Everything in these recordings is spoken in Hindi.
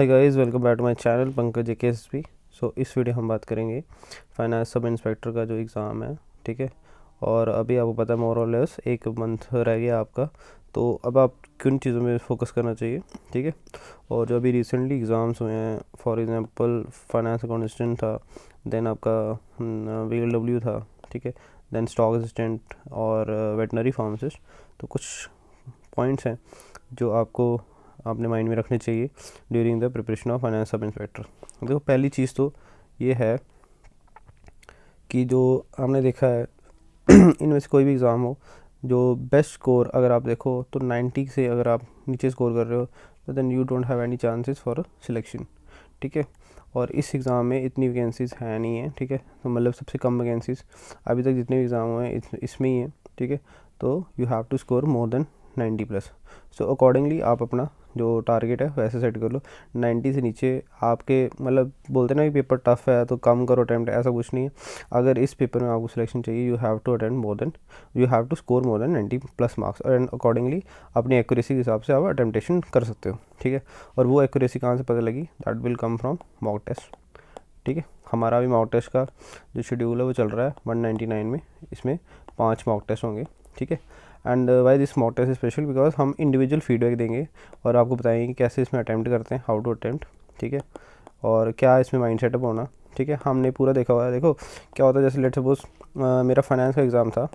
Hi guys, welcome back to my channel Pankaj JKSP. So इस वीडियो हम बात करेंगे फाइनेंस सब इंस्पेक्टर का जो एग्ज़ाम है, ठीक है। और अभी आपको पता है मोर और लेस एक मंथ रह गया आपका। तो अब आप किन चीज़ों में फोकस करना चाहिए, ठीक है। और जो अभी रिसेंटली एग्ज़ाम्स हुए हैं, फॉर एग्जांपल फाइनेंस अकाउंटेंट था, देन आपका VLW था, ठीक है, देन स्टॉक असिस्टेंट और वेटनरी फार्मासिस्ट। तो कुछ पॉइंट्स हैं जो आपको अपने माइंड में रखने चाहिए during the preparation of finance sub inspector. देखो, पहली चीज़ तो ये है कि जो हमने देखा है इनमें से कोई भी एग्ज़ाम हो, जो बेस्ट स्कोर अगर आप देखो तो 90 से अगर आप नीचे स्कोर कर रहे हो तो then you don't have any chances for selection, ठीक है। और इस एग्ज़ाम में इतनी वैकेंसीज़ है नहीं है, ठीक है। तो मतलब सबसे कम वैकेंसीज़ अभी तक जितने भी एग्ज़ाम हुए हैं इसमें ही है, ठीक है। तो you have to score more than 90+। So accordingly आप अपना जो टारगेट है वैसे सेट कर लो। 90 से नीचे आपके मतलब बोलते ना कि पेपर टफ है तो कम करो अटैम्प्ट, ऐसा कुछ नहीं है। अगर इस पेपर में आपको सिलेक्शन चाहिए you have to score more than 90+ marks, and accordingly अपनी एक्यूरेसी के हिसाब से आप अटेम्प्टेशन कर सकते हो, ठीक है। और वो एक्यूरेसी कहाँ से पता लगी? That will come from mock test, ठीक है। हमारा भी मॉक टेस्ट का जो शेड्यूल है वो चल रहा है 199 में। इसमें 5 मॉक टेस्ट होंगे, ठीक है। And why this mock test special because हम इंडिविजुअल फीडबैक देंगे और आपको बताएंगे कि कैसे इसमें अटैम्प्ट करते हैं, हाउ टू अटैम्प्ट, ठीक है। और क्या इसमें माइंड सेटअप होना, ठीक है, हमने पूरा देखा हुआ है। देखो क्या होता है, जैसे लेट सपोज मेरा फाइनेंस का एग्ज़ाम था,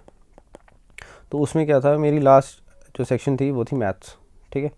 तो उसमें क्या था, मेरी लास्ट जो सेक्शन थी वो थी मैथ्स, ठीक है।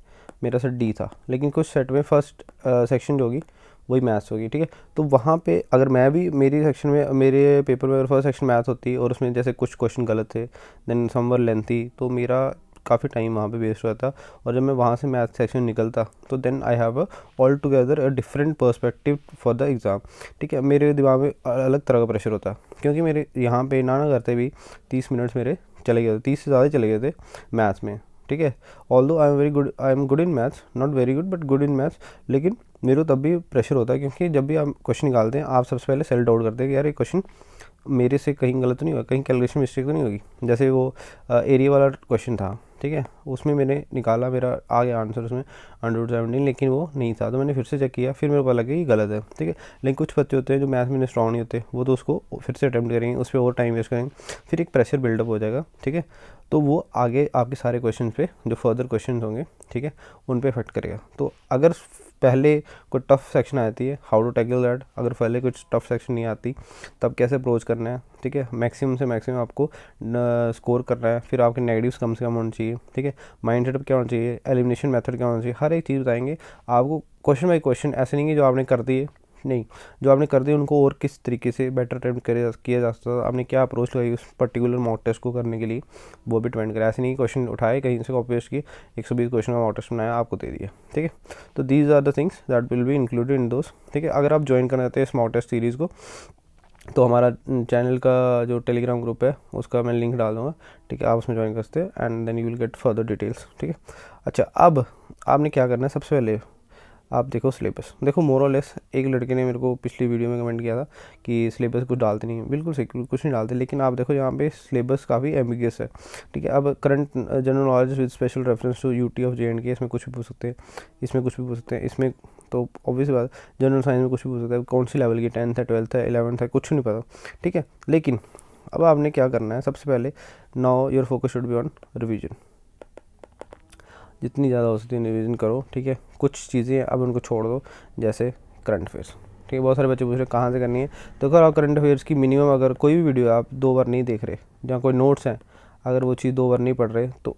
मेरा सेट डी था, लेकिन कुछ सेट में फर्स्ट सेक्शन जो होगी वही मैथ्स होगी, ठीक है। तो वहाँ पे अगर मैं भी मेरी सेक्शन में मेरे पेपर में अगर फर्स्ट सेक्शन मैथ होती और उसमें जैसे कुछ क्वेश्चन गलत थे, देन समवर लेंथी, तो मेरा काफ़ी टाइम वहाँ पे वेस्ट हुआ था। और जब मैं वहाँ से मैथ सेक्शन निकलता तो then I have altogether a different perspective for the exam, ठीक है। मेरे दिमाग में अलग तरह का प्रेशर होता, क्योंकि मेरे यहाँ पे ना करते भी 30 मिनट्स मेरे चले गए थे, 30 से ज़्यादा चले गए थे मैथ्स में, ठीक है। Although I am good in maths, not very good but good in maths, लेकिन मेरे को तब भी प्रेशर होता है, क्योंकि जब भी आप क्वेश्चन निकालते हैं आप सबसे पहले सेल्फ डाउट करते हैं कि यार ये क्वेश्चन मेरे से कहीं गलत तो नहीं होगा, कहीं कैलकुलेशन मिस्टेक तो नहीं होगी। जैसे वो एरिया वाला क्वेश्चन था, ठीक है, उसमें मैंने निकाला, मेरा आ गया आंसर उसमें 117, लेकिन वो नहीं था, तो मैंने फिर से चेक किया, फिर मेरे को लगा कि गलत है, ठीक है। लेकिन कुछ बच्चे होते हैं जो मैथ में स्ट्रॉन्ग नहीं होते, वो तो उसको फिर से अटैम्प्ट करेंगे, उस पर और टाइम वेस्ट करेंगे, फिर एक प्रेशर बिल्डअप हो जाएगा, ठीक है। तो वो आगे आपके सारे क्वेश्चन पे जो फर्दर क्वेश्चन होंगे, ठीक है, उन पे इफेक्ट करेगा। तो अगर पहले कोई टफ सेक्शन आती है, हाउ टू टैकल दैट, अगर पहले कुछ टफ सेक्शन नहीं आती तब कैसे अप्रोच करना है, ठीक है। मैक्सिमम से मैक्सिमम आपको स्कोर करना है, फिर आपके नेगेटिव्स कम से कम होने चाहिए, ठीक है। माइंड सेटअप क्या होना चाहिए, एलिमिनेशन मेथड क्या होना चाहिए, हर एक चीज़ बताएंगे आपको क्वेश्चन बाई क्वेश्चन। ऐसे नहीं कि जो आपने कर दिए, नहीं, जो आपने कर दिया उनको और किस तरीके से बेटर अटैम्प्ट किया जा सकता है, आपने क्या अप्रोच लगाई उस पर्टिकुलर मॉक टेस्ट को करने के लिए, वो भी डिपेंड करे। ऐसे नहीं क्वेश्चन उठाए कहीं से कॉपी पेस्ट की, 120 क्वेश्चन का मॉक टेस्ट बनाया आपको दे दिया, ठीक है। तो these are the things that will be included in दोस्त, ठीक है। अगर आप ज्वाइन करना चाहते हैं इस मॉक टेस्ट सीरीज़ को, तो हमारा चैनल का जो टेलीग्राम ग्रुप है उसका मैं लिंक डाल दूँगा, ठीक है, आप उसमें ज्वाइन कर सकते हैं and then you will get further details, ठीक है। अच्छा, अब आपने क्या करना है, सबसे पहले आप देखो सिलेबस। देखो मोर और लेस, एक लड़के ने मेरे को पिछली वीडियो में कमेंट किया था कि सिलेबस कुछ डालते नहीं है, बिल्कुल सही, कुछ नहीं डालते, लेकिन आप देखो यहाँ पे सिलेबस काफ़ी एम्बिगियस है, ठीक है। अब current general knowledge with special reference to UT of JNK, इसमें कुछ भी पूछ सकते हैं, इसमें कुछ भी पूछ सकते हैं, इसमें तो ऑब्वियस बात, जनरल साइंस में कुछ भी पूछ सकते हैं, कौन सी लेवल की 10th है, 12th है, 11th है, कुछ नहीं पता, ठीक है। लेकिन अब आपने क्या करना है, सबसे पहले now your focus should be on revision. जितनी ज़्यादा हो सकती है रिवीजन करो, ठीक है। कुछ चीज़ें अब उनको छोड़ दो, जैसे करंट अफेयर्स, ठीक है। बहुत सारे बच्चे पूछ रहे कहाँ से करनी है, तो अगर आप करंट अफेयर्स की मिनिमम अगर कोई भी वीडियो आप 2 बार नहीं देख रहे, जहाँ कोई नोट्स हैं, अगर वो चीज़ 2 बार नहीं पढ़ रहे तो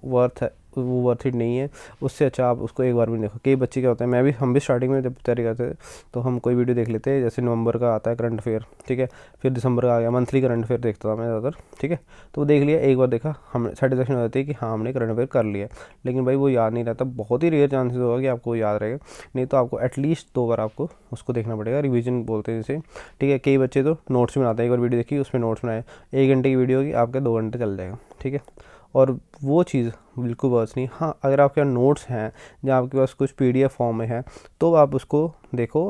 वो वर्थ इट नहीं है। उससे अच्छा आप उसको एक बार भी देखो। कई बच्चे क्या होता है, हम भी स्टार्टिंग में जब तैयारी करते थे तो हम कोई वीडियो देख लेते हैं, जैसे नवंबर का आता है करंट अफेयर, ठीक है, फिर दिसंबर का आ गया, मंथली करंट अफेयर देखता था मैं ज़्यादातर, ठीक है। तो वो देख लिया, एक बार देखा, हम सेटिस्फेक्शन हो जाती है कि हाँ हमने करंट अफेयर कर लिया, लेकिन भाई वो याद नहीं रहता। बहुत ही रेयर चांसेस होगा कि आपको याद रहेगा, नहीं तो आपको एटलीस्ट 2 बार आपको उसको देखना पड़ेगा, रिवीजन बोलते हैं जैसे, ठीक है। कई बच्चे तो नोट्स भी बनाते हैं, एक बार वीडियो देखी उसमें नोट्स बनाए, 1 घंटे की वीडियो होगी, आपके 2 घंटे चल जाएगा, ठीक है। और वो चीज़ बिल्कुल बस नहीं। हाँ, अगर आपके पास नोट्स हैं या आपके पास कुछ PDF फॉर्म में है, तो आप उसको देखो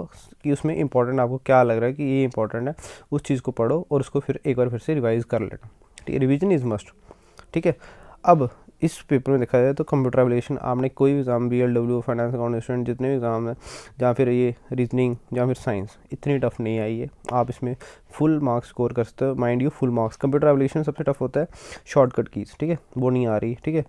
कि उसमें इंपॉर्टेंट आपको क्या लग रहा है कि ये इंपॉर्टेंट है, उस चीज़ को पढ़ो और उसको फिर एक बार फिर से रिवाइज़ कर लेना, ठीक है। रिवीजन इज़ मस्ट, ठीक है। अब इस पेपर में देखा जाए तो कंप्यूटर एप्लीकेशन आपने कोई भी exam BLW finance account student जितने भी एग्ज़ाम हैं, या फिर ये रीजनिंग या फिर साइंस, इतनी टफ नहीं आई है। आप इसमें फुल मार्क्स स्कोर कर सकते हो, mind you full marks. Computer application सबसे टफ होता है शॉर्टकट कीज़, ठीक है, वो नहीं आ रही, ठीक है।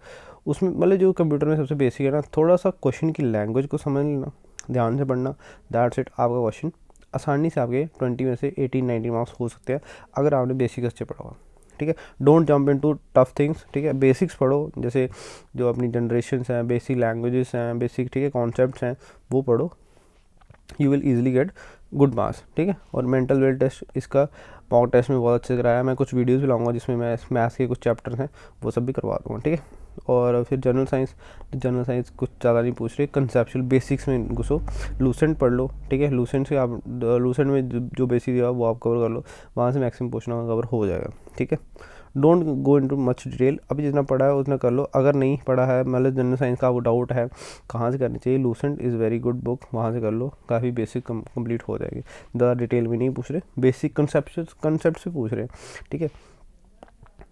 उसमें मतलब जो कंप्यूटर में सबसे बेसिक है ना, थोड़ा सा क्वेश्चन की लैंग्वेज को समझ लेना, ध्यान से पढ़ना, दैट्स इट। आपका क्वेश्चन आसानी से आपके 20 में से 18-19 मार्क्स हो सकते हैं अगर आपने बेसिक अच्छे पढ़ा हुआ, ठीक है। Don't jump into tough things, ठीक है। बेसिक्स पढ़ो, जैसे जो अपनी जनरेशन्स हैं, बेसिक लैंग्वेजेस हैं, बेसिक, ठीक है, कॉन्सेप्ट्स हैं, वो पढ़ो, you will easily get good marks, ठीक है। और मेंटल वेल टेस्ट इसका मॉक टेस्ट में बहुत अच्छे से कराया। मैं कुछ वीडियोस भी लाऊंगा जिसमें मैं मैथ्स के कुछ चैप्टर्स हैं वो सब भी करवा दूँगा, ठीक है। और फिर जनरल साइंस, तो जनरल साइंस कुछ ज़्यादा नहीं पूछ रही, कंसेप्चुअल बेसिक्स में घुसो, लूसेंट पढ़ लो, ठीक है। लूसेंट से आप लूसेंट में जो बेसिक दिया वो आप कवर कर लो, वहाँ से मैक्सिमम क्वेश्चन कवर हो जाएगा, ठीक है। Don't go into much detail, अभी जितना पढ़ा है उतना कर लो। अगर नहीं पढ़ा है, मतलब जनरल साइंस का आपको डाउट है कहाँ से करनी चाहिए, Lucent is very good book, वहाँ से कर लो, काफ़ी बेसिक कंप्लीट हो जाएगी। ज़्यादा डिटेल भी नहीं पूछ रहे, बेसिक कंसेप्ट से पूछ रहे हैं, ठीक है।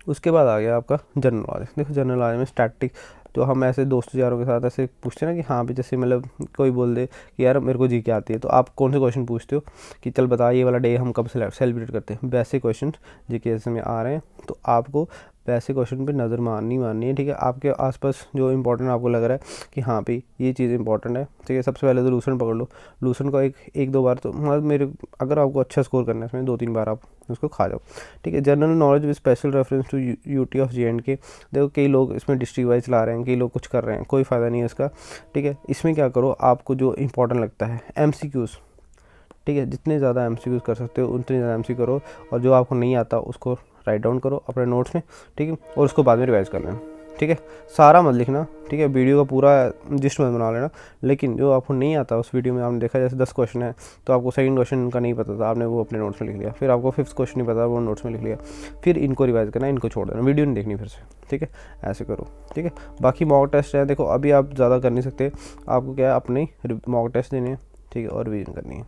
उसके बाद आ गया आपका जनरल नॉलेज। देखो जनरल नॉलेज में स्टैटिक, जो हम ऐसे दोस्तों यारों के साथ ऐसे पूछते हैं ना कि हाँ भी, जैसे मतलब कोई बोल दे कि यार मेरे को जीके आती है, तो आप कौन से क्वेश्चन पूछते हो कि चल बता ये वाला डे हम कब सेलिब्रेट करते हैं। वैसे क्वेश्चन जीके ऐसे में आ रहे हैं, तो आपको वैसे क्वेश्चन पे नज़र मारनी है, ठीक है। आपके आसपास जो इंपॉर्टेंट आपको लग रहा है कि हाँ भाई ये चीज़ इंपॉर्टेंट है, ठीक है। सबसे पहले तो लूसेंट पकड़ लो, लूसेंट का एक दो बार तो मतलब अगर आपको अच्छा स्कोर करना है इसमें 2-3 बार आप उसको खा जाओ, ठीक है। General knowledge with special reference to UT of JNK। देखो कई लोग इसमें डिस्ट्रिक्ट वाइज चला रहे हैं, कई लोग कुछ कर रहे हैं, कोई फ़ायदा नहीं है इसका, ठीक है। इसमें क्या करो, आपको जो इंपॉर्टेंट लगता है MCQs, ठीक है, जितने ज़्यादा MCQs कर सकते हो उतने ज़्यादा MCQ करो, और जो आपको नहीं आता उसको राइट डाउन करो अपने नोट्स में, ठीक है, और उसको बाद में रिवाइज कर लेना, ठीक है। सारा मत लिखना, ठीक है, वीडियो का पूरा जिस्ट मत बना लेना, लेकिन जो आपको नहीं आता उस वीडियो में, आपने देखा जैसे 10 क्वेश्चन है तो आपको सेकंड क्वेश्चन का नहीं पता था, आपने वो अपने नोट्स में लिख लिया, फिर आपको 5th क्वेश्चन नहीं पता, वो नोट्स में लिख लिया, फिर इनको रिवाइज करना, इनको छोड़ देना, वीडियो नहीं देखनी फिर से, ठीक है। ऐसे करो, ठीक है। बाकी मॉक टेस्ट है, देखो अभी आप ज़्यादा कर नहीं सकते, आपको क्या है अपने मॉक टेस्ट देने हैं, ठीक है, और रिवीजन करनी है,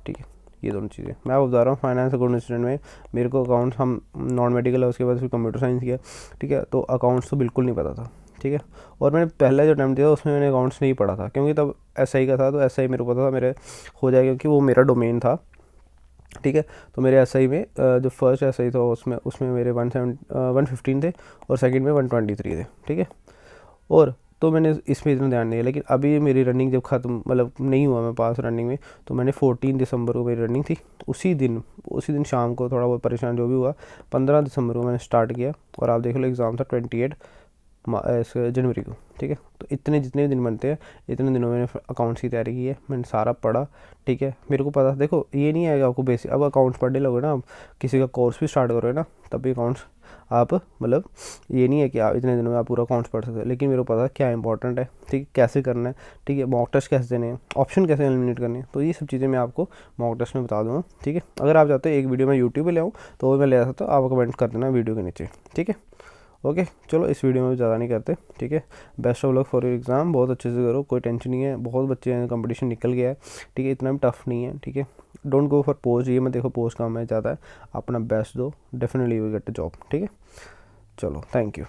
ठीक है। ये दोनों चीज़ें मैं आपको बता रहा हूँ। फाइनेंस अकाउंट स्टूडेंट में मेरे को अकाउंट्स, हम नॉन मेडिकल है, उसके बाद फिर कंप्यूटर साइंस किया, ठीक है, तो अकाउंट्स तो बिल्कुल नहीं पता था, ठीक है। और मैंने पहला जो अटैम्प्ट दिया उसमें मैंने अकाउंट्स नहीं पढ़ा था, क्योंकि तब SI का था, तो SI मेरे को पता था मेरे हो जाएगा, क्योंकि वो मेरा डोमेन था, ठीक है। तो मेरे SI में जो फर्स्ट SI था उसमें मेरे 115 थे, और सेकंड में 123 थे, ठीक है। और तो मैंने इसमें इतना ध्यान नहीं दिया, लेकिन अभी मेरी रनिंग जब ख़त्म, मतलब नहीं हुआ मैं पास रनिंग में, तो मैंने 14 दिसंबर को मेरी रनिंग थी, उसी दिन शाम को थोड़ा बहुत परेशान जो भी हुआ, 15 दिसंबर को मैंने स्टार्ट किया, और आप देख लो एग्ज़ाम था 28 जनवरी को, ठीक है। तो इतने जितने दिन बनते हैं इतने दिनों में मैंने अकाउंट्स की तैयारी की है, मैंने सारा पढ़ा, ठीक है। मेरे को पता, देखो ये नहीं है कि आपको बेसिक, अब अकाउंट्स पढ़ने लगो ना, आप किसी का कोर्स भी स्टार्ट करोगे ना, तब भी अकाउंट्स आप मतलब ये नहीं है कि आप इतने दिनों में आप पूरा अकाउंट्स पढ़ सकते हो, लेकिन मेरे को पता है क्या इंपॉर्टेंट है, ठीक है, कैसे करना है, ठीक है, मॉक टेस्ट कैसे देने हैं, ऑप्शन कैसे एलिमिनेट करने हैं, तो ये सब चीज़ें मैं आपको मॉक टेस्ट में बता दूँगा, ठीक है। अगर आप चाहते हो एक वीडियो मैं यूट्यूब पर ले आऊँ तो वो मैं ले आ सकता हूँ, आप कमेंट कर देना वीडियो के नीचे, ठीक है। ओके, चलो इस वीडियो में ज़्यादा नहीं करते, ठीक है। Best of luck for your exam, बहुत अच्छे से करो, कोई टेंशन नहीं है, बहुत बच्चे हैं, कंपटीशन निकल गया है, ठीक है, इतना भी टफ नहीं है, ठीक है। डोंट गो फॉर पोस्ट, ये मत देखो पोस्ट कम है ज़्यादा है, अपना बेस्ट दो, definitely you will get a job, ठीक है। चलो थैंक यू।